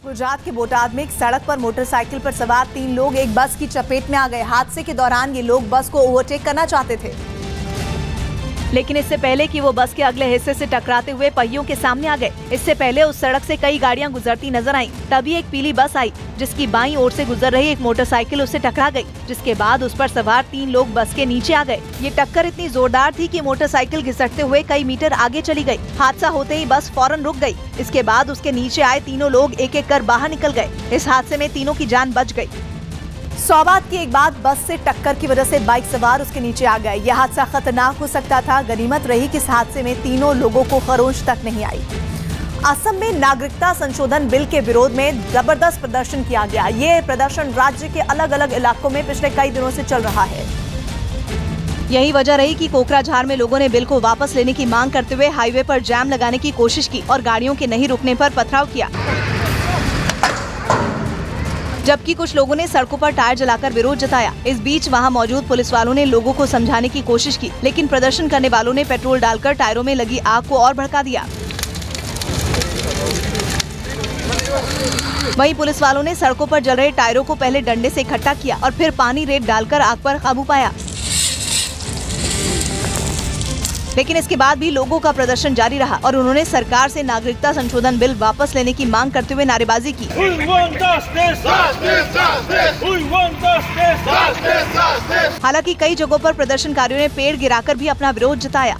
गुजरात के बोटाद में एक सड़क पर मोटरसाइकिल पर सवार 3 लोग एक बस की चपेट में आ गए। हादसे के दौरान ये लोग बस को ओवरटेक करना चाहते थे, लेकिन इससे पहले कि वो बस के अगले हिस्से से टकराते हुए पहियों के सामने आ गए। इससे पहले उस सड़क से कई गाड़ियां गुजरती नजर आईं। तभी एक पीली बस आई, जिसकी बाईं ओर से गुजर रही एक मोटरसाइकिल उससे टकरा गई, जिसके बाद उस पर सवार 3 लोग बस के नीचे आ गए। ये टक्कर इतनी जोरदार थी कि मोटरसाइकिल घिसटते हुए कई मीटर आगे चली गई। हादसा होते ही बस फौरन रुक गई। इसके बाद उसके नीचे आए तीनों लोग एक एक कर बाहर निकल गए। इस हादसे में तीनों की जान बच गई। सौबात की एक बात, बस से टक्कर की वजह से बाइक सवार उसके नीचे आ गए। यह हादसा खतरनाक हो सकता था। गनीमत रही कि इस हादसे में तीनों लोगों को खरोंच तक नहीं आई। असम में नागरिकता संशोधन बिल के विरोध में जबरदस्त प्रदर्शन किया गया। ये प्रदर्शन राज्य के अलग अलग इलाकों में पिछले कई दिनों से चल रहा है। यही वजह रही कि कोकराझार में लोगों ने बिल को वापस लेने की मांग करते हुए हाईवे पर जाम लगाने की कोशिश की और गाड़ियों के नहीं रुकने पर पथराव किया, जबकि कुछ लोगों ने सड़कों पर टायर जलाकर विरोध जताया। इस बीच वहां मौजूद पुलिस वालों ने लोगों को समझाने की कोशिश की, लेकिन प्रदर्शन करने वालों ने पेट्रोल डालकर टायरों में लगी आग को और भड़का दिया। वहीं पुलिस वालों ने सड़कों पर जल रहे टायरों को पहले डंडे से इकट्ठा किया और फिर पानी रेत डालकर आग पर काबू पाया, लेकिन इसके बाद भी लोगों का प्रदर्शन जारी रहा और उन्होंने सरकार से नागरिकता संशोधन बिल वापस लेने की मांग करते हुए नारेबाजी की। हालांकि कई जगहों पर प्रदर्शनकारियों ने पेड़ गिराकर भी अपना विरोध जताया,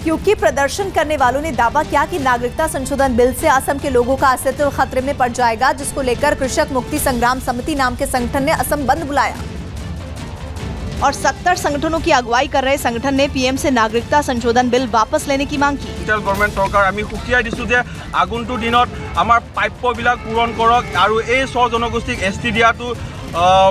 क्योंकि प्रदर्शन करने वालों ने दावा किया कि नागरिकता संशोधन बिल से असम के लोगों का अस्तित्व खतरे में पड़ जाएगा, जिसको लेकर कृषक मुक्ति संग्राम समिति नाम के संगठन ने असम बंद बुलाया और 70 संगठनों की अगुवाई कर रहे संगठन ने पीएम से नागरिकता संशोधन बिल वापस लेने की मांग की। सेंट्रल गवर्नमेंट सरकार आमी खुकिया दिसु जे आगुंतु दिनत आमार प्राप्यबिलाक पूरण करक आरु ए स्व जनगोष्ठीक एसटी दियातु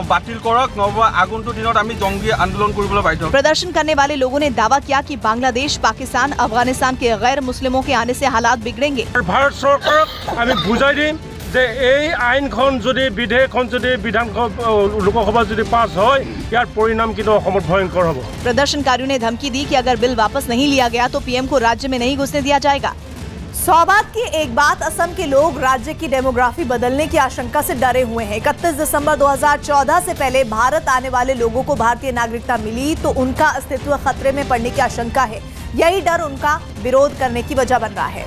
बातिल करक, नबा आगुंतु दिनत आमी जंगी आंदोलन करिबोले बाध्य। प्रदर्शन करने वाले लोगों ने दावा किया कि बांग्लादेश, पाकिस्तान, अफगानिस्तान के गैर मुस्लिमों के आने से हालात बिगड़ेंगे। भारत सरकारक आमी बुझाई दिम যে এই আইনখন যদি বিধেয়কখন যদি লোকসভা যদি পাস হয় ইয়াৰ পৰিণাম কিন্তু অসমত ভয়ংকৰ হ'ব। प्रदर्शनकारियों ने धमकी दी कि अगर बिल वापस नहीं लिया गया तो पीएम को राज्य में नहीं घुसने दिया जाएगा। सौबात की एक बात, असम के लोग राज्य की डेमोग्राफी बदलने की आशंका से डरे हुए हैं। 31 दिसंबर 2014 से पहले भारत आने वाले लोगों को भारतीय नागरिकता मिली तो उनका अस्तित्व खतरे में पड़ने की आशंका है। यही डर उनका विरोध करने की वजह बन रहा है।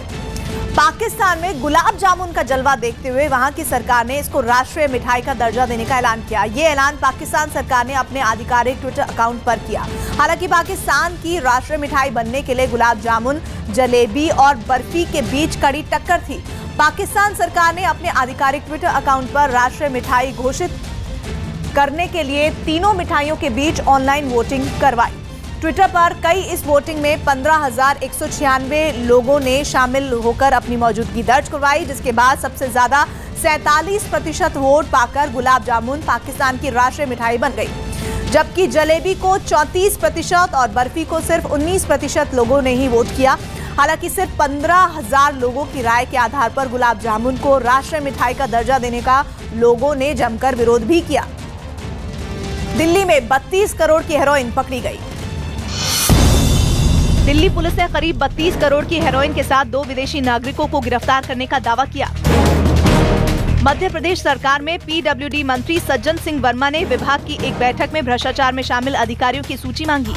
पाकिस्तान में गुलाब जामुन का जलवा देखते हुए वहां की सरकार ने इसको राष्ट्रीय मिठाई का दर्जा देने का ऐलान किया। ये ऐलान पाकिस्तान सरकार ने अपने आधिकारिक ट्विटर अकाउंट पर किया। हालांकि पाकिस्तान की राष्ट्रीय मिठाई बनने के लिए गुलाब जामुन, जलेबी और बर्फी के बीच कड़ी टक्कर थी। पाकिस्तान सरकार ने अपने आधिकारिक ट्विटर अकाउंट पर राष्ट्रीय मिठाई घोषित करने के लिए तीनों मिठाइयों के बीच ऑनलाइन वोटिंग करवाई। ट्विटर पर कई इस वोटिंग में 15,196 लोगों ने शामिल होकर अपनी मौजूदगी दर्ज करवाई, जिसके बाद सबसे ज्यादा 47% वोट पाकर गुलाब जामुन पाकिस्तान की राष्ट्रीय मिठाई बन गई, जबकि जलेबी को 34% और बर्फी को सिर्फ 19% लोगों ने ही वोट किया। हालांकि सिर्फ 15,000 लोगों की राय के आधार पर गुलाब जामुन को राष्ट्रीय मिठाई का दर्जा देने का लोगों ने जमकर विरोध भी किया। दिल्ली में 32 करोड़ की हेरोइन पकड़ी गई। दिल्ली पुलिस ने करीब 32 करोड़ की हेरोइन के साथ 2 विदेशी नागरिकों को गिरफ्तार करने का दावा किया। मध्य प्रदेश सरकार में पीडब्ल्यूडी मंत्री सज्जन सिंह वर्मा ने विभाग की एक बैठक में भ्रष्टाचार में शामिल अधिकारियों की सूची मांगी।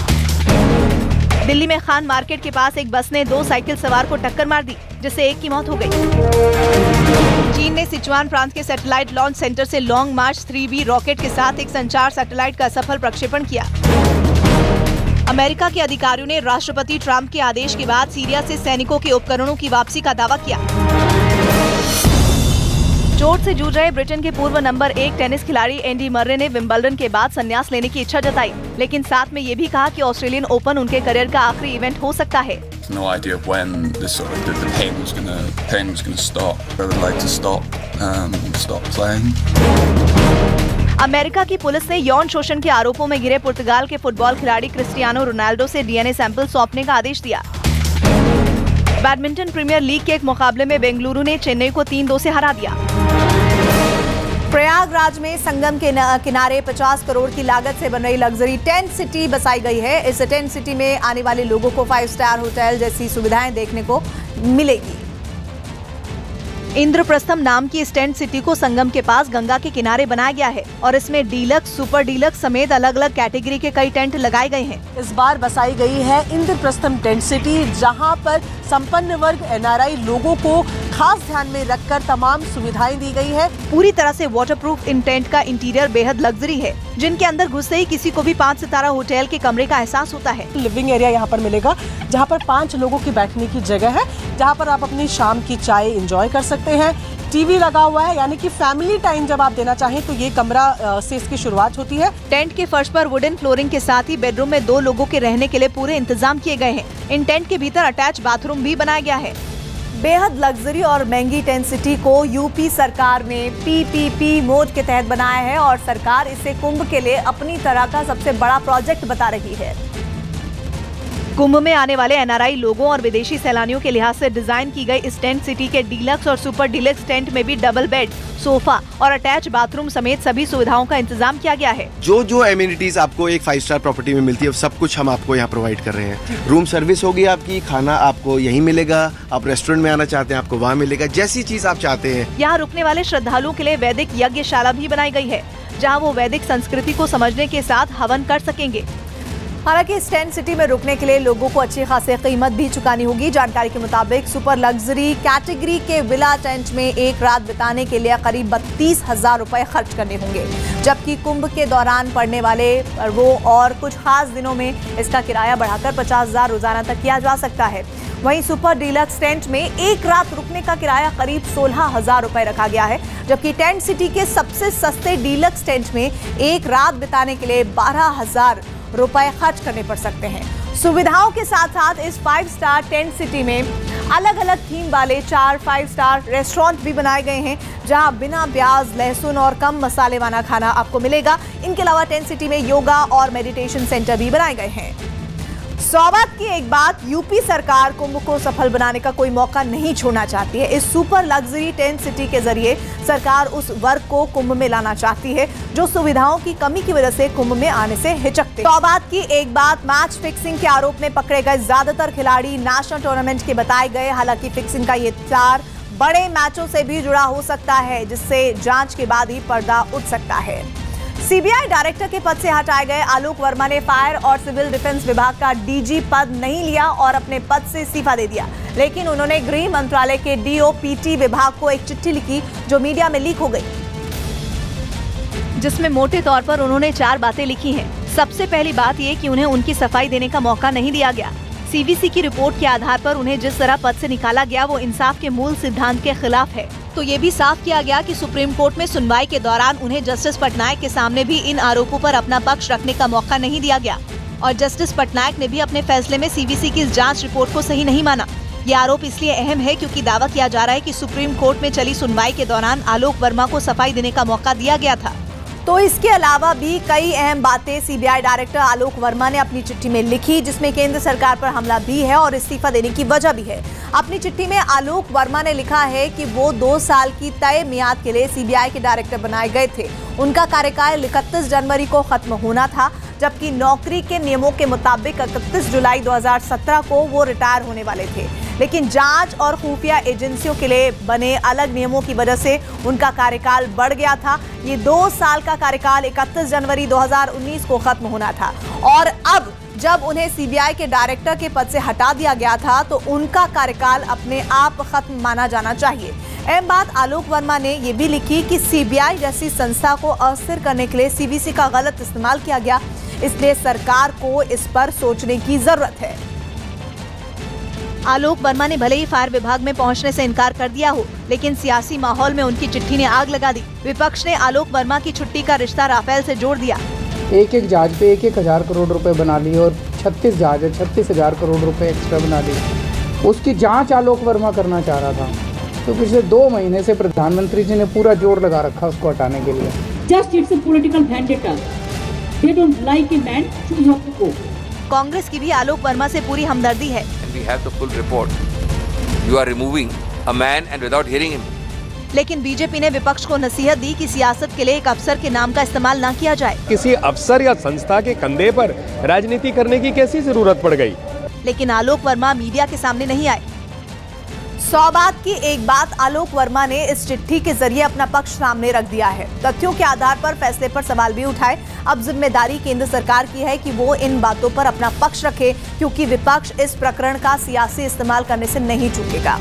दिल्ली में खान मार्केट के पास एक बस ने 2 साइकिल सवार को टक्कर मार दी, जिससे एक की मौत हो गई। चीन ने सिचुआन प्रांत के सैटेलाइट लॉन्च सेंटर से लॉन्ग मार्च 3B रॉकेट के साथ एक संचार सैटेलाइट का सफल प्रक्षेपण किया। अमेरिका के अधिकारियों ने राष्ट्रपति ट्रंप के आदेश के बाद सीरिया से सैनिकों के उपकरणों की वापसी का दावा किया। चोट से जूझ रहे ब्रिटेन के पूर्व नंबर 1 टेनिस खिलाड़ी एंडी मर्रे ने विंबलडन के बाद संन्यास लेने की इच्छा जताई, लेकिन साथ में ये भी कहा कि ऑस्ट्रेलियन ओपन उनके करियर का आखिरी इवेंट हो सकता है। No idea when the pain was going to stop. I would like to stop playing. America की पुलिस ने यौन शोषण के आरोपों में घिरे पुर्तगाल के फुटबॉल खिलाड़ी क्रिस्टियानो रोनाल्डो से डीएनए सैंपल सौंपने का आदेश दिया। बैडमिंटन प्रीमियर लीग के एक मुकाबले में बेंगलुरु ने चेन्नई को 3-2 से हरा दिया। प्रयागराज में संगम के किनारे 50 करोड़ की लागत से बन रही लग्जरी टेंट सिटी बसाई गई है। इस टेंट सिटी में आने वाले लोगों को 5 स्टार होटल जैसी सुविधाएं देखने को मिलेगी। इंद्रप्रस्थम नाम की इस टेंट सिटी को संगम के पास गंगा के किनारे बनाया गया है और इसमें डीलक्स, सुपर डीलक्स समेत अलग अलग कैटेगरी के कई टेंट लगाए गए हैं। इस बार बसाई गई है इंद्रप्रस्थम टेंट सिटी, जहां पर संपन्न वर्ग NRI लोगों को खास ध्यान में रखकर तमाम सुविधाएं दी गई है। पूरी तरह से वाटरप्रूफ इन टेंट का इंटीरियर बेहद लग्जरी है, जिनके अंदर घुसते ही किसी को भी 5 सितारा होटल के कमरे का एहसास होता है। लिविंग एरिया यहाँ पर मिलेगा, जहाँ पर 5 लोगों की बैठने की जगह है, जहाँ पर आप अपनी शाम की चाय एंजॉय कर सकते हैं। टीवी लगा हुआ है, यानी कि फैमिली टाइम जब आप देना चाहें तो ये कमरा से इसकी शुरुआत होती है। टेंट के फर्श पर वुडन फ्लोरिंग के साथ ही बेडरूम में 2 लोगों के रहने के लिए पूरे इंतजाम किए गए हैं। इन टेंट के भीतर अटैच बाथरूम भी बनाया गया है। बेहद लग्जरी और महंगी टेंट सिटी को यूपी सरकार ने PPP मोड के तहत बनाया है और सरकार इसे कुंभ के लिए अपनी तरह का सबसे बड़ा प्रोजेक्ट बता रही है। कुंभ में आने वाले NRI लोगों और विदेशी सैलानियों के लिहाज से डिजाइन की गई इस टेंट सिटी के डीलक्स और सुपर डीलक्स टेंट में भी डबल बेड, सोफा और अटैच बाथरूम समेत सभी सुविधाओं का इंतजाम किया गया है। जो एमिनिटीज आपको एक 5 स्टार प्रॉपर्टी में मिलती है, सब कुछ हम आपको यहाँ प्रोवाइड कर रहे हैं। रूम सर्विस होगी आपकी, खाना आपको यहीं मिलेगा, आप रेस्टोरेंट में आना चाहते हैं आपको वहाँ मिलेगा, जैसी चीज आप चाहते हैं। यहाँ रुकने वाले श्रद्धालुओं के लिए वैदिक यज्ञशाला भी बनाई गई है, जहाँ वो वैदिक संस्कृति को समझने के साथ हवन कर सकेंगे। हालांकि इस टेंट सिटी में रुकने के लिए लोगों को अच्छी खासी कीमत भी चुकानी होगी। जानकारी के मुताबिक सुपर लग्जरी कैटेगरी के विला टेंट में एक रात बिताने के लिए करीब 32,000 रुपए खर्च करने होंगे, जबकि कुंभ के दौरान पड़ने वाले पर्वों और कुछ खास दिनों में इसका किराया बढ़ाकर 50,000 रोजाना तक किया जा सकता है। वहीं सुपर डीलक्स टेंट में एक रात रुकने का किराया करीब 16,000 रुपए रखा गया है, जबकि टेंट सिटी के सबसे सस्ते डीलक्स टेंट में एक रात बिताने के लिए 12,000 रुपए खर्च करने पड़ सकते हैं। सुविधाओं के साथ साथ इस 5 स्टार टेंट सिटी में अलग अलग थीम वाले 4 5 स्टार रेस्टोरेंट भी बनाए गए हैं, जहां बिना प्याज, लहसुन और कम मसाले वाला खाना आपको मिलेगा। इनके अलावा टेंट सिटी में योगा और मेडिटेशन सेंटर भी बनाए गए हैं। सौभाग्य की एक बात, यूपी सरकार कुंभ को सफल बनाने का कोई मौका नहीं छोड़ना चाहती है। इस सुपर लग्जरी टेंट सिटी के जरिए सरकार उस वर्ग को कुंभ में लाना चाहती है जो सुविधाओं की कमी की वजह से कुंभ में आने से हिचकते। सौभाग्य की एक बात, मैच फिक्सिंग के आरोप में पकड़े गए ज्यादातर खिलाड़ी नेशनल टूर्नामेंट के बताए गए। हालांकि फिक्सिंग का ये तार बड़े मैचों से भी जुड़ा हो सकता है, जिससे जांच के बाद ही पर्दा उठ सकता है। सीबीआई डायरेक्टर के पद से हटाए गए आलोक वर्मा ने फायर और सिविल डिफेंस विभाग का DG पद नहीं लिया और अपने पद से इस्तीफा दे दिया, लेकिन उन्होंने गृह मंत्रालय के DOPT विभाग को एक चिट्ठी लिखी जो मीडिया में लीक हो गई, जिसमें मोटे तौर पर उन्होंने 4 बातें लिखी हैं। सबसे पहली बात ये कि उन्हें उनकी सफाई देने का मौका नहीं दिया गया। CVC की रिपोर्ट के आधार पर उन्हें जिस तरह पद से निकाला गया वो इंसाफ के मूल सिद्धांत के खिलाफ है। तो ये भी साफ किया गया कि सुप्रीम कोर्ट में सुनवाई के दौरान उन्हें जस्टिस पटनायक के सामने भी इन आरोपों पर अपना पक्ष रखने का मौका नहीं दिया गया और जस्टिस पटनायक ने भी अपने फैसले में CVC की इस जांच रिपोर्ट को सही नहीं माना। ये आरोप इसलिए अहम है क्योंकि दावा किया जा रहा है कि सुप्रीम कोर्ट में चली सुनवाई के दौरान आलोक वर्मा को सफाई देने का मौका दिया गया था। तो इसके अलावा भी कई अहम बातें सीबीआई डायरेक्टर आलोक वर्मा ने अपनी चिट्ठी में लिखी, जिसमें केंद्र सरकार पर हमला भी है और इस्तीफा देने की वजह भी है। अपनी चिट्ठी में आलोक वर्मा ने लिखा है कि वो 2 साल की तय मियाद के लिए सीबीआई के डायरेक्टर बनाए गए थे। उनका कार्यकाल 31 जनवरी को खत्म होना था, जबकि नौकरी के नियमों के मुताबिक 31 जुलाई 2017 को वो रिटायर होने वाले थे, लेकिन जांच और खुफिया एजेंसियों के लिए बने अलग नियमों की वजह से उनका कार्यकाल बढ़ गया था। ये 2 साल का कार्यकाल 31 जनवरी 2019 को खत्म होना था और अब जब उन्हें सीबीआई के डायरेक्टर के पद से हटा दिया गया था तो उनका कार्यकाल अपने आप खत्म माना जाना चाहिए। अहम बात आलोक वर्मा ने यह भी लिखी कि सीबीआई जैसी संस्था को अस्थिर करने के लिए CVC का गलत इस्तेमाल किया गया, इसलिए सरकार को इस पर सोचने की जरूरत है। आलोक वर्मा ने भले ही फायर विभाग में पहुंचने से इनकार कर दिया हो, लेकिन सियासी माहौल में उनकी चिट्ठी ने आग लगा दी। विपक्ष ने आलोक वर्मा की छुट्टी का रिश्ता राफेल से जोड़ दिया। एक जहाज पे 1,000 करोड़ रुपए बना लिए और 36 जहाज है 36,000 करोड़ रुपए एक्स्ट्रा बना लिए। उसकी जांच आलोक वर्मा करना चाह रहा था, तो पिछले 2 महीने से प्रधानमंत्री जी ने पूरा जोर लगा रखा उसको हटाने के लिए। Just it's a political vendetta. They don't like a man, so you have to go. Congress की भी आलोक वर्मा से पूरी हमदर्दी है। We have the full report. You are removing a man and without hearing him. लेकिन बीजेपी ने विपक्ष को नसीहत दी कि सियासत के लिए एक अफसर के नाम का इस्तेमाल न किया जाए। किसी अफसर या संस्था के कंधे पर राजनीति करने की कैसी जरूरत पड़ गई? लेकिन आलोक वर्मा मीडिया के सामने नहीं आए। 100 बात की एक बात आलोक वर्मा ने इस चिट्ठी के जरिए अपना पक्ष सामने रख दिया है। तथ्यों के आधार पर फैसले पर सवाल भी उठाए। अब जिम्मेदारी केंद्र सरकार की है कि वो इन बातों पर अपना पक्ष रखे, क्योंकि विपक्ष इस प्रकरण का सियासी इस्तेमाल करने से नहीं चूकेगा।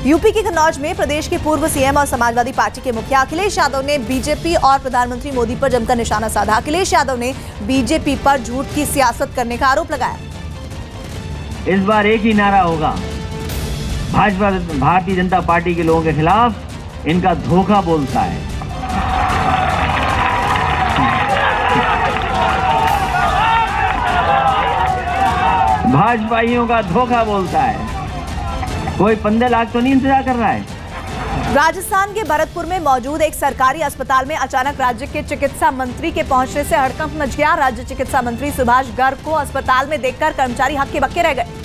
यूपी के कन्नौज में प्रदेश के पूर्व सीएम और समाजवादी पार्टी के मुखिया अखिलेश यादव ने बीजेपी और प्रधानमंत्री मोदी पर जमकर निशाना साधा। अखिलेश यादव ने बीजेपी पर झूठ की सियासत करने का आरोप लगाया। इस बार एक ही नारा होगा, भाजपा भारतीय जनता पार्टी के लोगों के खिलाफ इनका धोखा बोलता है। भाजपाइयों का धोखा बोलता है। कोई 15 लाख तो नहीं इंतजार कर रहा है। राजस्थान के भरतपुर में मौजूद एक सरकारी अस्पताल में अचानक राज्य के चिकित्सा मंत्री के पहुंचने से हड़कंप मच गया। राज्य चिकित्सा मंत्री सुभाष गर्ग को अस्पताल में देखकर कर्मचारी हक्के बक्के रह गए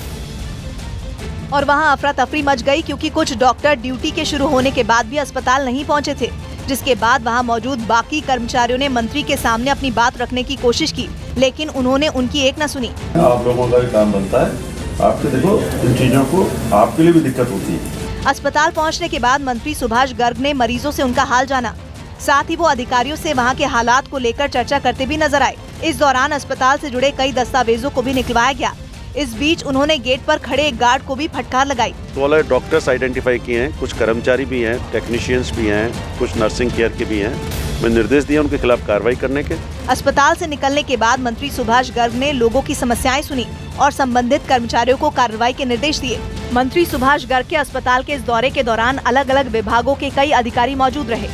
और वहां अफरा तफरी मच गई, क्योंकि कुछ डॉक्टर ड्यूटी के शुरू होने के बाद भी अस्पताल नहीं पहुंचे थे, जिसके बाद वहां मौजूद बाकी कर्मचारियों ने मंत्री के सामने अपनी बात रखने की कोशिश की, लेकिन उन्होंने उनकी एक न सुनी। आप लोगों का भी काम बनता है, आपके देखो इन चीजों को आपके लिए भी दिक्कत होती है। अस्पताल पहुंचने के बाद मंत्री सुभाष गर्ग ने मरीजों से उनका हाल जाना, साथ ही वो अधिकारियों से वहां के हालात को लेकर चर्चा करते भी नजर आए। इस दौरान अस्पताल से जुड़े कई दस्तावेजों को भी निकलवाया गया। इस बीच उन्होंने गेट पर खड़े एक गार्ड को भी फटकार लगाई। वाले डॉक्टर्स आइडेंटिफाई किए हैं, कुछ कर्मचारी भी हैं, टेक्नीशियंस भी हैं, कुछ नर्सिंग केयर के भी हैं। मैं निर्देश दिया उनके खिलाफ कार्रवाई करने के। अस्पताल से निकलने के बाद मंत्री सुभाष गर्ग ने लोगों की समस्याएं सुनी और संबंधित कर्मचारियों को कार्रवाई के निर्देश दिए। मंत्री सुभाष गर्ग के अस्पताल के इस दौरे के दौरान अलग अलग विभागों के कई अधिकारी मौजूद रहे।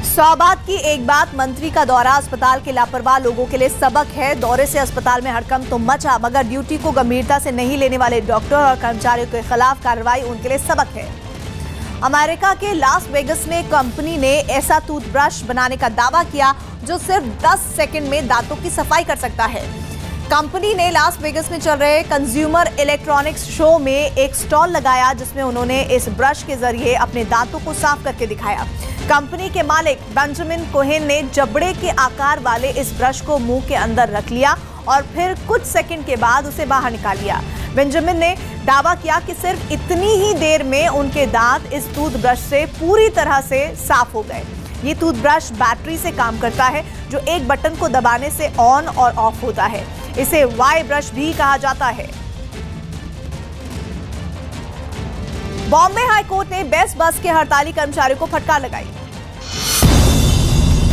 100 बात की एक बात, मंत्री का दौरा अस्पताल के लापरवाह लोगों के लिए सबक है। दौरे से अस्पताल में हड़कंप तो मचा, मगर ड्यूटी को गंभीरता से नहीं लेने वाले डॉक्टर और कर्मचारियों के खिलाफ कार्रवाई उनके लिए सबक है। अमेरिका के लास वेगस में कंपनी ने ऐसा टूथब्रश बनाने का दावा किया जो सिर्फ 10 सेकंड में दांतों की सफाई कर सकता है। कंपनी ने लास वेगस में चल रहे कंज्यूमर इलेक्ट्रॉनिक्स शो में एक स्टॉल लगाया, जिसमें उन्होंने इस ब्रश के जरिए अपने दांतों को साफ करके दिखाया। कंपनी के मालिक बेंजामिन कोहेन ने जबड़े के आकार वाले इस ब्रश को मुंह के अंदर रख लिया और फिर कुछ सेकंड के बाद उसे बाहर निकाल लिया। बेंजामिन ने दावा किया कि सिर्फ इतनी ही देर में उनके दांत इस टूथब्रश से पूरी तरह से साफ हो गए। ये टूथब्रश बैटरी से काम करता है, जो एक बटन को दबाने से ऑन और ऑफ होता है। इसे वाई ब्रश भी कहा जाता है। बॉम्बे हाईकोर्ट ने बेस्ट बस के हड़ताली कर्मचारियों को फटकार लगाई।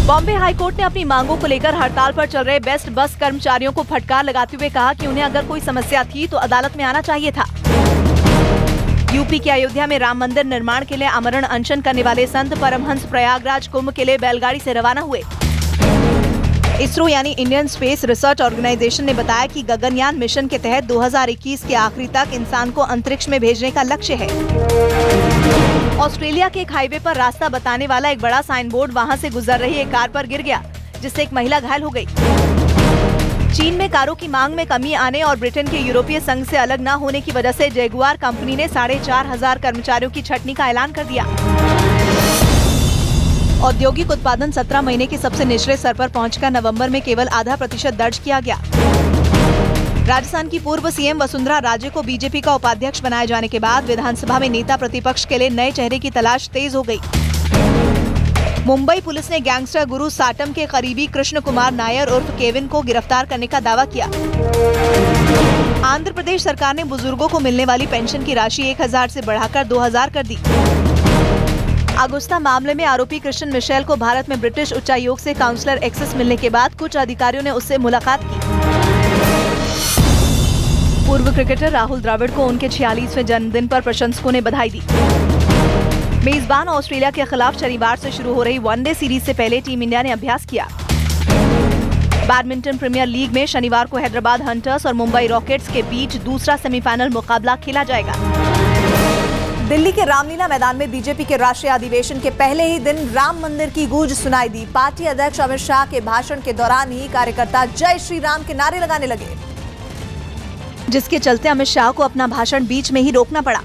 बॉम्बे हाईकोर्ट ने अपनी मांगों को लेकर हड़ताल पर चल रहे बेस्ट बस कर्मचारियों को फटकार लगाते हुए कहा कि उन्हें अगर कोई समस्या थी तो अदालत में आना चाहिए था। यूपी के अयोध्या में राम मंदिर निर्माण के लिए आमरण अनशन करने वाले संत परमहंस प्रयागराज कुंभ के लिए बैलगाड़ी से रवाना हुए। इसरो यानी इंडियन स्पेस रिसर्च ऑर्गेनाइजेशन ने बताया कि गगनयान मिशन के तहत 2021 के आखिरी तक इंसान को अंतरिक्ष में भेजने का लक्ष्य है। ऑस्ट्रेलिया के एक हाईवे पर रास्ता बताने वाला एक बड़ा साइन बोर्ड वहां से गुजर रही एक कार पर गिर गया, जिससे एक महिला घायल हो गई। चीन में कारों की मांग में कमी आने और ब्रिटेन के यूरोपीय संघ से अलग न होने की वजह से जैगुआर कंपनी ने 4,500 कर्मचारियों की छटनी का ऐलान कर दिया। औद्योगिक उत्पादन 17 महीने के सबसे निचले स्तर पर पहुंचकर नवंबर में केवल 0.5% दर्ज किया गया। राजस्थान की पूर्व सीएम वसुंधरा राजे को बीजेपी का उपाध्यक्ष बनाए जाने के बाद विधानसभा में नेता प्रतिपक्ष के लिए नए चेहरे की तलाश तेज हो गई। मुंबई पुलिस ने गैंगस्टर गुरु साटम के करीबी कृष्ण कुमार नायर उर्फ केविन को गिरफ्तार करने का दावा किया। आंध्र प्रदेश सरकार ने बुजुर्गों को मिलने वाली पेंशन की राशि 1,000 से बढ़ाकर 2,000 कर दी। अगुस्ता मामले में आरोपी क्रिश्चियन मिशेल को भारत में ब्रिटिश उच्चायोग से काउंसलर एक्सेस मिलने के बाद कुछ अधिकारियों ने उससे मुलाकात की। पूर्व क्रिकेटर राहुल द्रविड़ को उनके 46वें जन्मदिन पर प्रशंसकों ने बधाई दी। मेजबान ऑस्ट्रेलिया के खिलाफ शनिवार से शुरू हो रही वनडे सीरीज से पहले टीम इंडिया ने अभ्यास किया। बैडमिंटन प्रीमियर लीग में शनिवार को हैदराबाद हंटर्स और मुंबई रॉकेट्स के बीच दूसरा सेमीफाइनल मुकाबला खेला जाएगा। दिल्ली के रामलीला मैदान में बीजेपी के राष्ट्रीय अधिवेशन के पहले ही दिन राम मंदिर की गूंज सुनाई दी। पार्टी अध्यक्ष अमित शाह के भाषण के दौरान ही कार्यकर्ता जय श्री राम के नारे लगाने लगे, जिसके चलते अमित शाह को अपना भाषण बीच में ही रोकना पड़ा।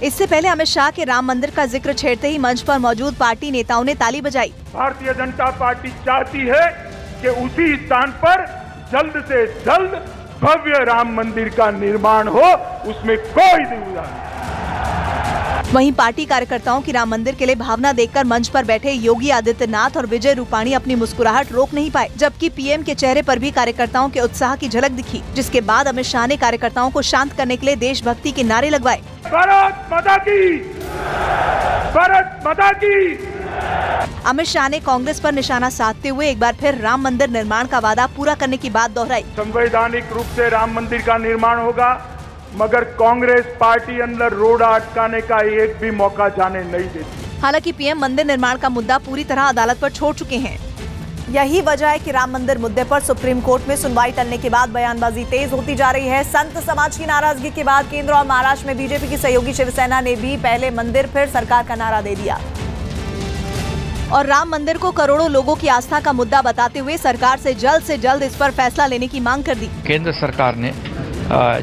इससे पहले अमित शाह के राम मंदिर का जिक्र छेड़ते ही मंच पर मौजूद पार्टी नेताओं ने ताली बजाई। भारतीय जनता पार्टी चाहती है कि उसी स्थान पर जल्द से जल्द भव्य राम मंदिर का निर्माण हो, उसमें कोई दुविधा नहीं। वहीं पार्टी कार्यकर्ताओं की राम मंदिर के लिए भावना देखकर मंच पर बैठे योगी आदित्यनाथ और विजय रूपाणी अपनी मुस्कुराहट रोक नहीं पाए, जबकि पीएम के चेहरे पर भी कार्यकर्ताओं के उत्साह की झलक दिखी, जिसके बाद अमित शाह ने कार्यकर्ताओं को शांत करने के लिए देशभक्ति के नारे लगवाए। भारत माता की, भारत माता की। अमित शाह ने कांग्रेस पर निशाना साधते हुए एक बार फिर राम मंदिर निर्माण का वादा पूरा करने की बात दोहराई। संवैधानिक रूप से राम मंदिर का निर्माण होगा, मगर कांग्रेस पार्टी अंदर रोड अटकाने का एक भी मौका जाने नहीं देती। हालांकि पीएम मंदिर निर्माण का मुद्दा पूरी तरह अदालत पर छोड़ चुके हैं। यही वजह है कि राम मंदिर मुद्दे पर सुप्रीम कोर्ट में सुनवाई टलने के बाद बयानबाजी तेज होती जा रही है। संत समाज की नाराजगी के बाद केंद्र और महाराष्ट्र में बीजेपी की सहयोगी शिवसेना ने भी पहले मंदिर फिर सरकार का नारा दे दिया और राम मंदिर को करोड़ों लोगों की आस्था का मुद्दा बताते हुए सरकार से जल्द इस पर फैसला लेने की मांग कर दी। केंद्र सरकार ने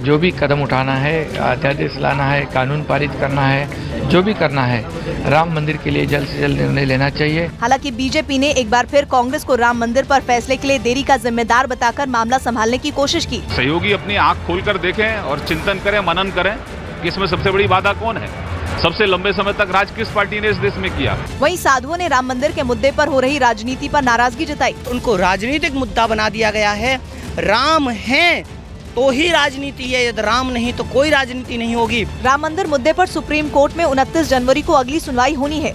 जो भी कदम उठाना है, अध्यादेश लाना है, कानून पारित करना है, जो भी करना है, राम मंदिर के लिए जल्द से जल्द निर्णय लेना चाहिए। हालांकि बीजेपी ने एक बार फिर कांग्रेस को राम मंदिर पर फैसले के लिए देरी का जिम्मेदार बताकर मामला संभालने की कोशिश की। सहयोगी अपनी आंख खोलकर देखें और चिंतन करें, मनन करें कि इसमें सबसे बड़ी बाधा कौन है, सबसे लंबे समय तक राज किस पार्टी ने इस देश में किया। वहीं साधुओं ने राम मंदिर के मुद्दे पर हो रही राजनीति पर नाराजगी जताई। उनको राजनीतिक मुद्दा बना दिया गया है। राम है तो ही राजनीति है, यदि राम नहीं तो कोई राजनीति नहीं होगी। राम मंदिर मुद्दे पर सुप्रीम कोर्ट में 29 जनवरी को अगली सुनवाई होनी है।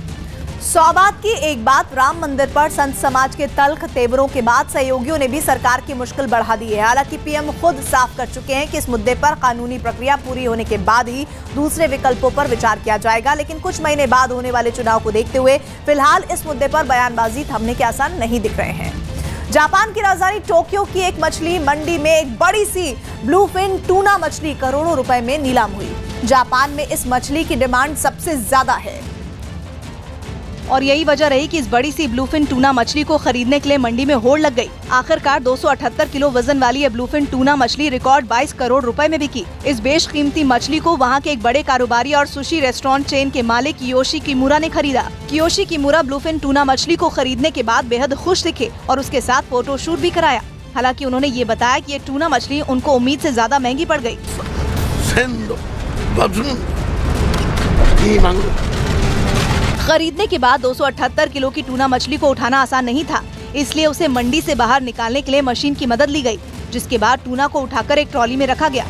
सौबात की एक बात, राम मंदिर पर संत समाज के तल्ख तेवरों के बाद सहयोगियों ने भी सरकार की मुश्किल बढ़ा दी है। हालांकि पीएम खुद साफ कर चुके हैं कि इस मुद्दे पर कानूनी प्रक्रिया पूरी होने के बाद ही दूसरे विकल्पों पर विचार किया जाएगा। लेकिन कुछ महीने बाद होने वाले चुनाव को देखते हुए फिलहाल इस मुद्दे पर बयानबाजी थमने के आसार नहीं दिख रहे हैं। जापान की राजधानी टोक्यो की एक मछली मंडी में एक बड़ी सी ब्लूफिन टूना मछली करोड़ों रुपए में नीलाम हुई। जापान में इस मछली की डिमांड सबसे ज्यादा है और यही वजह रही कि इस बड़ी सी ब्लूफिन टूना मछली को खरीदने के लिए मंडी में होड़ लग गई। आखिरकार 278 किलो वजन वाली ये ब्लूफिन टूना मछली रिकॉर्ड 22 करोड़ रुपए में बिकी। इस बेशकीमती मछली को वहां के एक बड़े कारोबारी और सुशी रेस्टोरेंट चेन के मालिक कियोशी किमुरा ने खरीदा। कियोशी किमुरा ब्लूफिन टूना मछली को खरीदने के बाद बेहद खुश दिखे और उसके साथ फोटोशूट भी कराया। हालांकि उन्होंने ये बताया कि ये टूना मछली उनको उम्मीद से ज्यादा महंगी पड़ गई। खरीदने के बाद 278 किलो की टूना मछली को उठाना आसान नहीं था, इसलिए उसे मंडी से बाहर निकालने के लिए मशीन की मदद ली गई, जिसके बाद टूना को उठाकर एक ट्रॉली में रखा गया,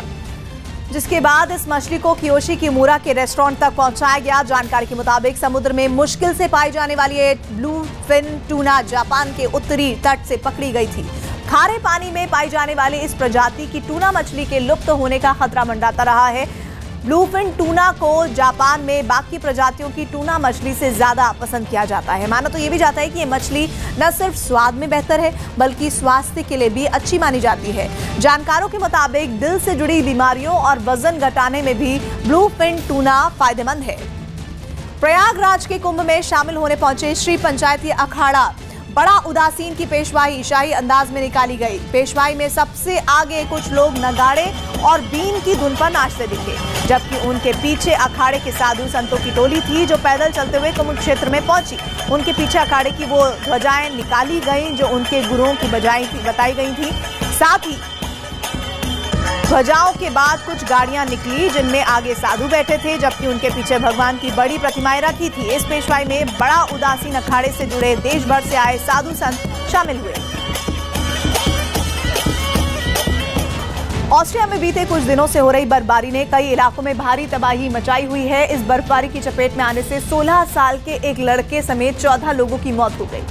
जिसके बाद इस मछली को कियोशी किमुरा के रेस्टोरेंट तक पहुंचाया गया। जानकारी के मुताबिक समुद्र में मुश्किल से पाई जाने वाली ये ब्लूफिन टूना जापान के उत्तरी तट से पकड़ी गई थी। खारे पानी में पाई जाने वाली इस प्रजाति की टूना मछली के लुप्त होने का खतरा मंडराता रहा है। ब्लूफिन टूना को जापान में बाकी प्रजातियों की टूना मछली से ज्यादा पसंद किया जाता है। माना तो ये भी जाता है कि ये मछली न सिर्फ स्वाद में बेहतर है बल्कि स्वास्थ्य के लिए भी अच्छी मानी जाती है। जानकारों के मुताबिक दिल से जुड़ी बीमारियों और वजन घटाने में भी ब्लूफिन टूना फायदेमंद है। प्रयागराज के कुंभ में शामिल होने पहुंचे श्री पंचायती अखाड़ा बड़ा उदासीन की पेशवाई शाही अंदाज में निकाली गई। पेशवाई में सबसे आगे कुछ लोग नगाड़े और बीन की धुन पर नाचते दिखे, जबकि उनके पीछे अखाड़े के साधु संतों की टोली थी जो पैदल चलते हुए कुंभ क्षेत्र में पहुंची। उनके पीछे अखाड़े की वो ध्वजाएं निकाली गईं जो उनके गुरुओं की बताई गई थी। साथ ही ध्वजाओं के बाद कुछ गाड़ियां निकली जिनमें आगे साधु बैठे थे, जबकि उनके पीछे भगवान की बड़ी प्रतिमाएं रखी थी। इस पेशवाई में बड़ा उदासीन अखाड़े से जुड़े देश भर से आए साधु संत शामिल हुए। ऑस्ट्रिया में बीते कुछ दिनों से हो रही बर्फबारी ने कई इलाकों में भारी तबाही मचाई हुई है। इस बर्फबारी की चपेट में आने से 16 साल के एक लड़के समेत 14 लोगों की मौत हो गई,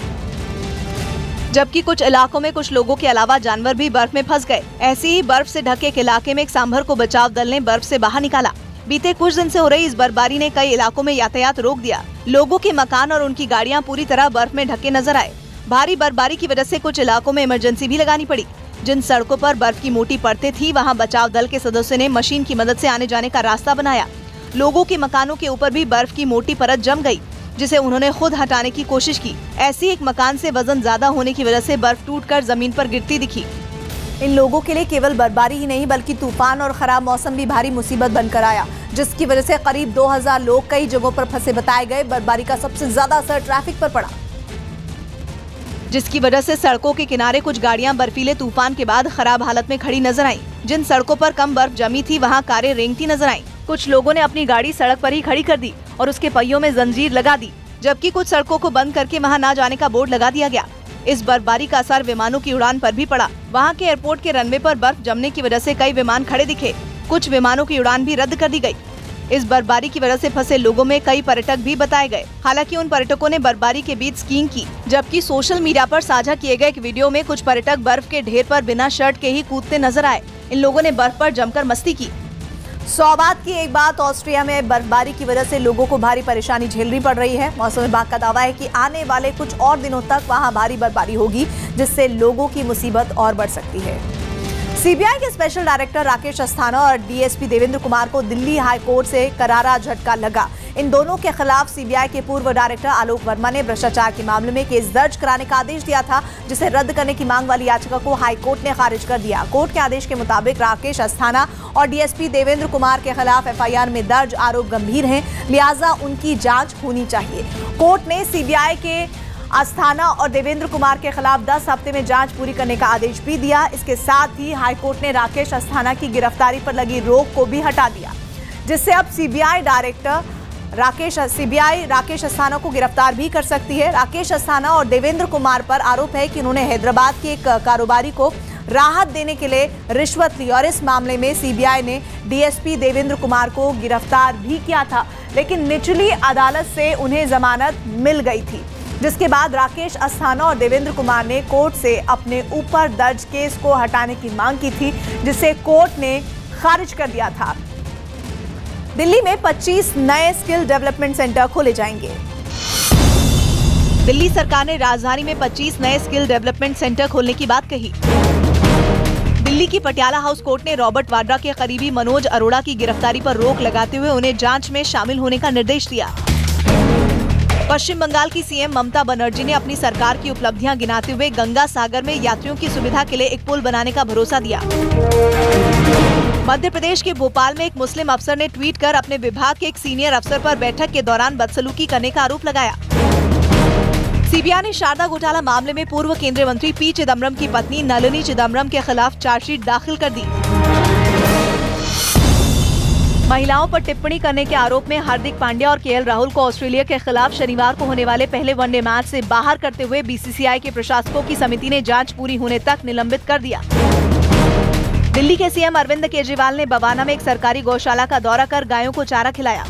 जबकि कुछ इलाकों में कुछ लोगों के अलावा जानवर भी बर्फ में फंस गए। ऐसे ही बर्फ से ढके एक इलाके में एक सांभर को बचाव दल ने बर्फ से बाहर निकाला। बीते कुछ दिन से हो रही इस बर्फबारी ने कई इलाकों में यातायात रोक दिया। लोगों के मकान और उनकी गाड़ियां पूरी तरह बर्फ में ढके नजर आए। भारी बर्फबारी की वजह से कुछ इलाकों में इमरजेंसी भी लगानी पड़ी। जिन सड़कों पर बर्फ की मोटी परतें थी वहाँ बचाव दल के सदस्यों ने मशीन की मदद से आने जाने का रास्ता बनाया। लोगों के मकानों के ऊपर भी बर्फ की मोटी परत जम गई, जिसे उन्होंने खुद हटाने की कोशिश की। ऐसी एक मकान से वजन ज्यादा होने की वजह से बर्फ टूटकर जमीन पर गिरती दिखी। इन लोगों के लिए केवल बर्फबारी ही नहीं बल्कि तूफान और खराब मौसम भी भारी मुसीबत बनकर आया, जिसकी वजह से करीब 2000 लोग कई जगहों पर फंसे बताए गए। बर्फबारी का सबसे ज्यादा असर ट्रैफिक पर पड़ा। जिसकी वजह से सड़कों के किनारे कुछ गाड़ियां बर्फीले तूफान के बाद खराब हालत में खड़ी नजर आईं। जिन सड़कों पर कम बर्फ जमी थी वहां कारें रेंगती नजर आईं। कुछ लोगों ने अपनी गाड़ी सड़क पर ही खड़ी कर दी और उसके पहियों में जंजीर लगा दी, जबकि कुछ सड़कों को बंद करके वहां न जाने का बोर्ड लगा दिया गया। इस बर्फबारी का असर विमानों की उड़ान पर भी पड़ा। वहां के एयरपोर्ट के रनवे पर बर्फ जमने की वजह से कई विमान खड़े दिखे। कुछ विमानों की उड़ान भी रद्द कर दी गई। इस बर्फबारी की वजह से फंसे लोगों में कई पर्यटक भी बताए गए। हालांकि उन पर्यटकों ने बर्फबारी के बीच स्कीइंग की, जबकि सोशल मीडिया पर साझा किए गए एक वीडियो में कुछ पर्यटक बर्फ के ढेर पर बिना शर्ट के ही कूदते नजर आए। इन लोगों ने बर्फ पर जमकर मस्ती की। सौगात की एक बात, ऑस्ट्रिया में बर्फबारी की वजह से लोगों को भारी परेशानी झेलनी पड़ रही है। मौसम विभाग का दावा है कि आने वाले कुछ और दिनों तक वहां भारी बर्फबारी होगी, जिससे लोगों की मुसीबत और बढ़ सकती है। सीबीआई के स्पेशल डायरेक्टर राकेश अस्थाना और डीएसपी देवेंद्र कुमार को दिल्ली हाई कोर्ट से करारा झटका लगा। इन दोनों के खिलाफ सीबीआई के पूर्व डायरेक्टर आलोक वर्मा ने भ्रष्टाचार के मामले में केस दर्ज कराने का आदेश दिया था, जिसे रद्द करने की मांग वाली याचिका को हाई कोर्ट ने खारिज कर दिया। कोर्ट के आदेश के मुताबिक राकेश अस्थाना और डीएसपी देवेंद्र कुमार के खिलाफ एफआईआर में दर्ज आरोप गंभीर हैं, लिहाजा उनकी जांच होनी चाहिए। कोर्ट ने सीबीआई के अस्थाना और देवेंद्र कुमार के खिलाफ 10 हफ्ते में जांच पूरी करने का आदेश भी दिया। इसके साथ ही हाईकोर्ट ने राकेश अस्थाना की गिरफ्तारी पर लगी रोक को भी हटा दिया, जिससे अब सीबीआई राकेश अस्थाना को गिरफ्तार भी कर सकती है। राकेश अस्थाना और देवेंद्र कुमार पर आरोप है कि उन्होंने हैदराबाद के एक कारोबारी को राहत देने के लिए रिश्वत ली और इस मामले में सीबीआई ने डीएसपी देवेंद्र कुमार को गिरफ्तार भी किया था, लेकिन निचली अदालत से उन्हें जमानत मिल गई थी, जिसके बाद राकेश अस्थाना और देवेंद्र कुमार ने कोर्ट से अपने ऊपर दर्ज केस को हटाने की मांग की थी, जिसे कोर्ट ने खारिज कर दिया था। दिल्ली में 25 नए स्किल डेवलपमेंट सेंटर खोले जाएंगे। दिल्ली सरकार ने राजधानी में 25 नए स्किल डेवलपमेंट सेंटर खोलने की बात कही। दिल्ली की पटियाला हाउस कोर्ट ने रॉबर्ट वाड्रा के करीबी मनोज अरोड़ा की गिरफ्तारी पर रोक लगाते हुए उन्हें जांच में शामिल होने का निर्देश दिया। पश्चिम बंगाल की सीएम ममता बनर्जी ने अपनी सरकार की उपलब्धियां गिनाते हुए गंगा सागर में यात्रियों की सुविधा के लिए एक पुल बनाने का भरोसा दिया। मध्य प्रदेश के भोपाल में एक मुस्लिम अफसर ने ट्वीट कर अपने विभाग के एक सीनियर अफसर पर बैठक के दौरान बदसलूकी करने का आरोप लगाया। सीबीआई ने शारदा घोटाला मामले में पूर्व केंद्रीय मंत्री पी चिदम्बरम की पत्नी नलिनी चिदम्बरम के खिलाफ चार्जशीट दाखिल कर दी। महिलाओं पर टिप्पणी करने के आरोप में हार्दिक पांड्या और केएल राहुल को ऑस्ट्रेलिया के खिलाफ शनिवार को होने वाले पहले वनडे मैच से बाहर करते हुए बीसीसीआई के प्रशासकों की समिति ने जांच पूरी होने तक निलंबित कर दिया। दिल्ली के सीएम अरविंद केजरीवाल ने बवाना में एक सरकारी गौशाला का दौरा कर गायों को चारा खिलाया।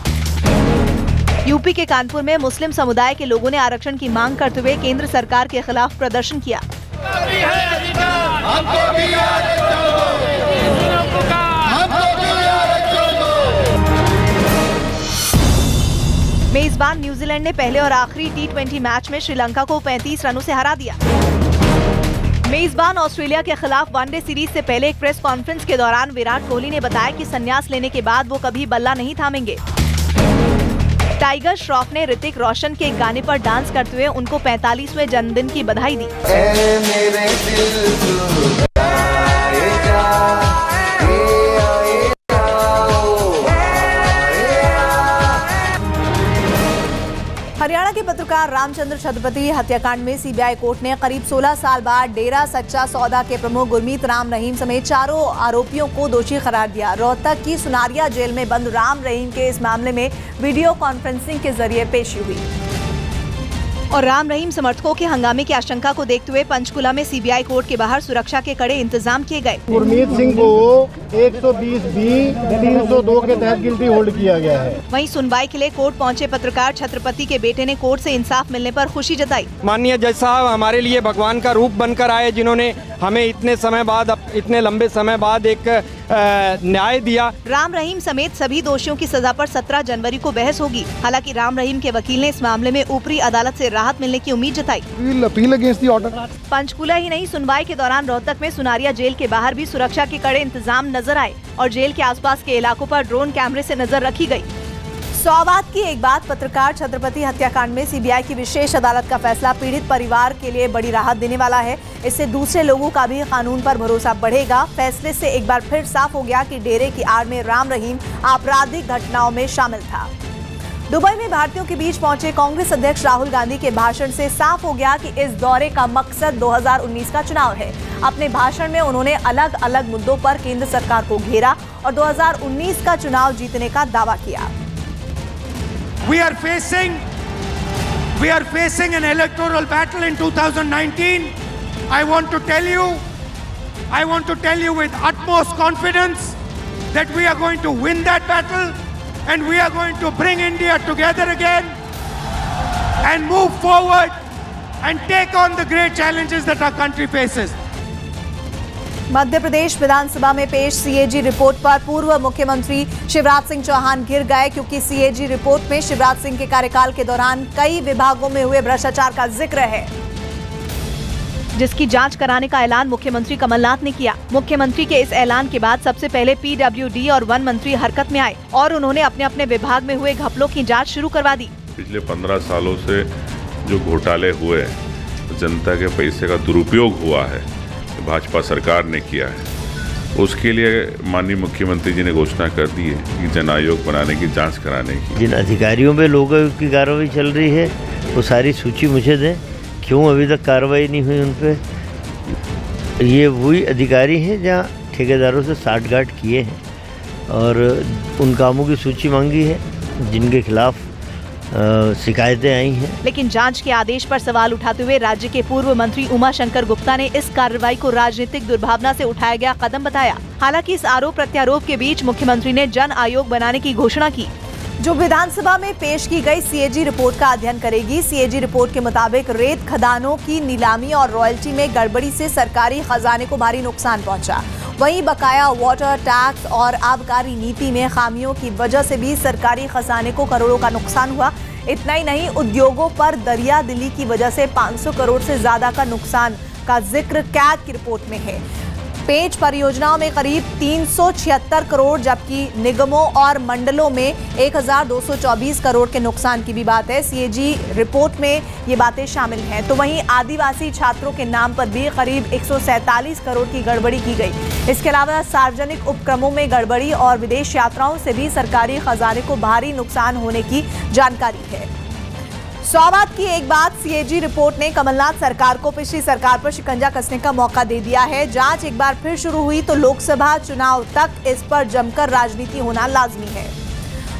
यूपी के कानपुर में मुस्लिम समुदाय के लोगों ने आरक्षण की मांग करते हुए केंद्र सरकार के खिलाफ प्रदर्शन किया। मेजबान न्यूजीलैंड ने पहले और आखिरी T20 मैच में श्रीलंका को 35 रनों से हरा दिया। मेजबान ऑस्ट्रेलिया के खिलाफ वनडे सीरीज से पहले एक प्रेस कॉन्फ्रेंस के दौरान विराट कोहली ने बताया कि संन्यास लेने के बाद वो कभी बल्ला नहीं थामेंगे। टाइगर श्रॉफ ने ऋतिक रोशन के गाने पर डांस करते हुए उनको 45वें जन्मदिन की बधाई दी। हरियाणा के पत्रकार रामचंद्र छत्रपति हत्याकांड में सीबीआई कोर्ट ने करीब 16 साल बाद डेरा सच्चा सौदा के प्रमुख गुरमीत राम रहीम समेत चारों आरोपियों को दोषी करार दिया। रोहतक की सुनारिया जेल में बंद राम रहीम के इस मामले में वीडियो कॉन्फ्रेंसिंग के जरिए पेशी हुई और राम रहीम समर्थकों के हंगामे की आशंका को देखते हुए पंचकुला में सीबीआई कोर्ट के बाहर सुरक्षा के कड़े इंतजाम किए गए। गुरमीत सिंह को 120B 302 के तहत गिल्टी होल्ड किया गया है। वहीं सुनवाई के लिए कोर्ट पहुंचे पत्रकार छत्रपति के बेटे ने कोर्ट से इंसाफ मिलने पर खुशी जताई। माननीय जज साहब हमारे लिए भगवान का रूप बनकर आए, जिन्होंने हमें इतने लंबे समय बाद एक न्याय दिया। राम रहीम समेत सभी दोषियों की सजा पर 17 जनवरी को बहस होगी। हालांकि राम रहीम के वकील ने इस मामले में ऊपरी अदालत से राहत मिलने की उम्मीद जताई। पंचकुला ही नहीं, सुनवाई के दौरान रोहतक में सुनारिया जेल के बाहर भी सुरक्षा के कड़े इंतजाम नजर आए और जेल के आसपास के इलाकों पर ड्रोन कैमरे से नजर रखी गई। सौगात की एक बात, पत्रकार छत्रपति हत्याकांड में सीबीआई की विशेष अदालत का फैसला पीड़ित परिवार के लिए बड़ी राहत देने वाला है। इससे दूसरे लोगों का भी कानून पर भरोसा बढ़ेगा। फैसले से एक बार फिर साफ हो गया कि डेरे की आड़ में राम रहीम आपराधिक घटनाओं में शामिल था। दुबई में भारतीयों के बीच पहुंचे कांग्रेस अध्यक्ष राहुल गांधी के भाषण से साफ हो गया कि इस दौरे का मकसद 2019 का चुनाव है। अपने भाषण में उन्होंने अलग अलग मुद्दों पर केंद्र सरकार को घेरा और 2019 का चुनाव जीतने का दावा किया। We are facing an electoral battle in 2019. I want to tell you with utmost confidence that we are going to win that battle and we are going to bring India together again and move forward and take on the great challenges that our country faces. Madhya Pradesh विधानसभा में पेश CAG report पर पूर्व मुख्यमंत्री शिवराज सिंह चौहान गिर गए क्योंकि CAG report में शिवराज सिंह के कार्यकाल के दौरान कई विभागों में हुए भ्रष्टाचार का जिक्र है, जिसकी जांच कराने का ऐलान मुख्यमंत्री कमलनाथ ने किया। मुख्यमंत्री के इस ऐलान के बाद सबसे पहले पीडब्ल्यूडी और वन मंत्री हरकत में आए और उन्होंने अपने अपने विभाग में हुए घपलों की जांच शुरू करवा दी। पिछले 15 सालों से जो घोटाले हुए, जनता के पैसे का दुरुपयोग हुआ है, भाजपा सरकार ने किया है, उसके लिए माननीय मुख्यमंत्री जी ने घोषणा कर दी है कि जन आयोग बनाने की, जांच कराने की। जिन अधिकारियों पे लोगों की कार्रवाई चल रही है वो सारी सूची मुझे दें, क्यों अभी तक कार्रवाई नहीं हुई उन पे। ये वही अधिकारी हैं जहाँ ठेकेदारों से साठगांठ किए हैं और उन कामों की सूची मांगी है जिनके खिलाफ शिकायतें आई हैं। लेकिन जांच के आदेश पर सवाल उठाते हुए राज्य के पूर्व मंत्री उमाशंकर गुप्ता ने इस कार्रवाई को राजनीतिक दुर्भावना से उठाया गया कदम बताया। हालांकि इस आरोप प्रत्यारोप के बीच मुख्यमंत्री ने जन आयोग बनाने की घोषणा की, जो विधानसभा में पेश की गई सीएजी रिपोर्ट का अध्ययन करेगी। सीएजी रिपोर्ट के मुताबिक रेत खदानों की नीलामी और रॉयल्टी में गड़बड़ी से सरकारी खजाने को भारी नुकसान पहुंचा। वहीं बकाया वाटर टैक्स और आबकारी नीति में खामियों की वजह से भी सरकारी खजाने को करोड़ों का नुकसान हुआ। इतना ही नहीं, उद्योगों पर दरिया दिली की वजह से 500 करोड़ से ज्यादा का नुकसान का जिक्र कैग की रिपोर्ट में है। पेज परियोजनाओं में करीब 376 करोड़, जबकि निगमों और मंडलों में 1224 करोड़ के नुकसान की भी बात है। सीएजी रिपोर्ट में ये बातें शामिल हैं। तो वहीं आदिवासी छात्रों के नाम पर भी करीब 147 करोड़ की गड़बड़ी की गई। इसके अलावा सार्वजनिक उपक्रमों में गड़बड़ी और विदेश यात्राओं से भी सरकारी खजाने को भारी नुकसान होने की जानकारी है। 100 बात की एक बात, सीएजी रिपोर्ट ने कमलनाथ सरकार को पिछली सरकार पर शिकंजा कसने का मौका दे दिया है। जांच एक बार फिर शुरू हुई तो लोकसभा चुनाव तक इस पर जमकर राजनीति होना लाजमी है।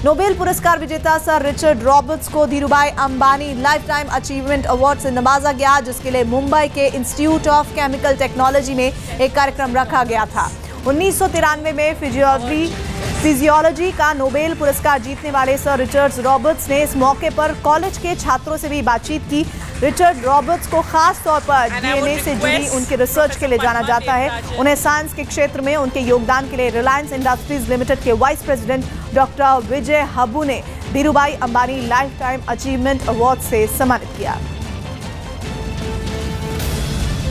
नोबेल पुरस्कार विजेता सर रिचर्ड रॉबर्ट्स को Dhirubhai Ambani life time achievement award से नवाजा गया, जिसके लिए मुंबई के इंस्टीट्यूट ऑफ केमिकल टेक्नोलॉजी में एक कार्यक्रम रखा गया था। 1993 में फिजियोलॉजी का नोबेल पुरस्कार जीतने वाले सर रिचर्ड रॉबर्ट्स ने इस मौके पर कॉलेज के छात्रों से भी बातचीत की। रिचर्ड रॉबर्ट्स को खास तौर पर डीएनए से जुड़ी उनकी रिसर्च के लिए जाना जाता है। उन्हें साइंस के क्षेत्र में उनके योगदान के लिए रिलायंस इंडस्ट्रीज लिमिटेड के वाइस प्रेसिडेंट डॉक्टर विजय हब्बू ने Dhirubhai Ambani life time achievement award से सम्मानित किया।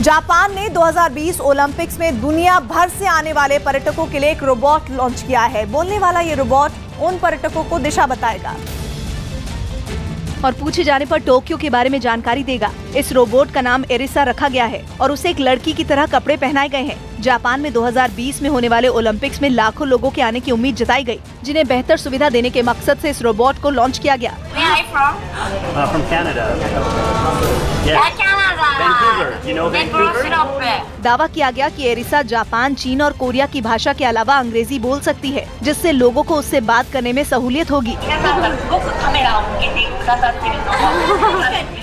जापान ने 2020 ओलंपिक्स में दुनिया भर से आने वाले पर्यटकों के लिए एक रोबोट लॉन्च किया है। बोलने वाला ये रोबोट उन पर्यटकों को दिशा बताएगा और पूछे जाने पर टोक्यो के बारे में जानकारी देगा। इस रोबोट का नाम एरिसा रखा गया है और उसे एक लड़की की तरह कपड़े पहनाए गए हैं। जापान में 2020 में होने वाले ओलंपिक्स में लाखों लोगों के आने की उम्मीद जताई गई, जिन्हें बेहतर सुविधा देने के मकसद से इस रोबोट को लॉन्च किया गया। दावा किया गया कि एरिसा जापान, चीन और कोरिया की भाषा के अलावा अंग्रेजी बोल सकती है, जिससे लोगों को उससे बात करने में सहूलियत होगी।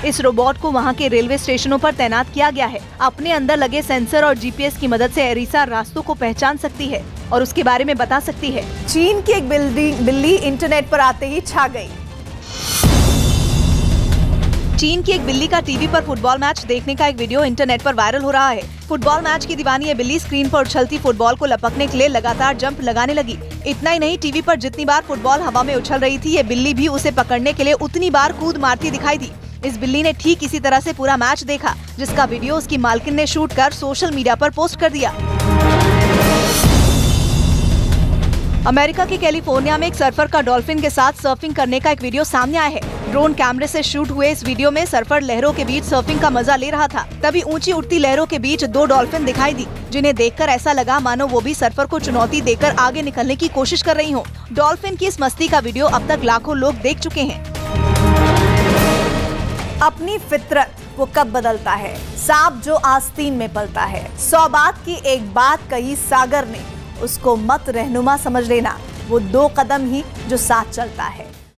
इस रोबोट को वहां के रेलवे स्टेशनों पर तैनात किया गया है। अपने अंदर लगे सेंसर और जीपीएस की मदद से एरिसा रास्तों को पहचान सकती है और उसके बारे में बता सकती है। चीन की एक बिल्ली इंटरनेट पर आते ही छा गई। चीन की एक बिल्ली का टीवी पर फुटबॉल मैच देखने का एक वीडियो इंटरनेट पर वायरल हो रहा है। फुटबॉल मैच की दीवानी ये बिल्ली स्क्रीन पर उछलती फुटबॉल को लपकने के लिए लगातार जंप लगाने लगी। इतना ही नहीं, टीवी पर जितनी बार फुटबॉल हवा में उछल रही थी, ये बिल्ली भी उसे पकड़ने के लिए उतनी बार कूद मारती दिखाई दी। इस बिल्ली ने ठीक इसी तरह से पूरा मैच देखा, जिसका वीडियो उसकी मालकिन ने शूट कर सोशल मीडिया पर पोस्ट कर दिया। अमेरिका के कैलिफोर्निया में एक सर्फर का डॉल्फिन के साथ सर्फिंग करने का एक वीडियो सामने आया है। ड्रोन कैमरे से शूट हुए इस वीडियो में सर्फर लहरों के बीच सर्फिंग का मजा ले रहा था। तभी ऊंची उठती लहरों के बीच 2 डॉल्फिन दिखाई दी, जिन्हें देखकर ऐसा लगा मानो वो भी सर्फर को चुनौती देकर आगे निकलने की कोशिश कर रही हो। डॉल्फिन की इस मस्ती का वीडियो अब तक लाखों लोग देख चुके हैं। अपनी फितरत वो कब बदलता है, सांप जो आस्तीन में पलता है। 100 बात की एक बात कही सागर ने, उसको मत रहनुमा समझ लेना, वो 2 कदम ही जो साथ चलता है।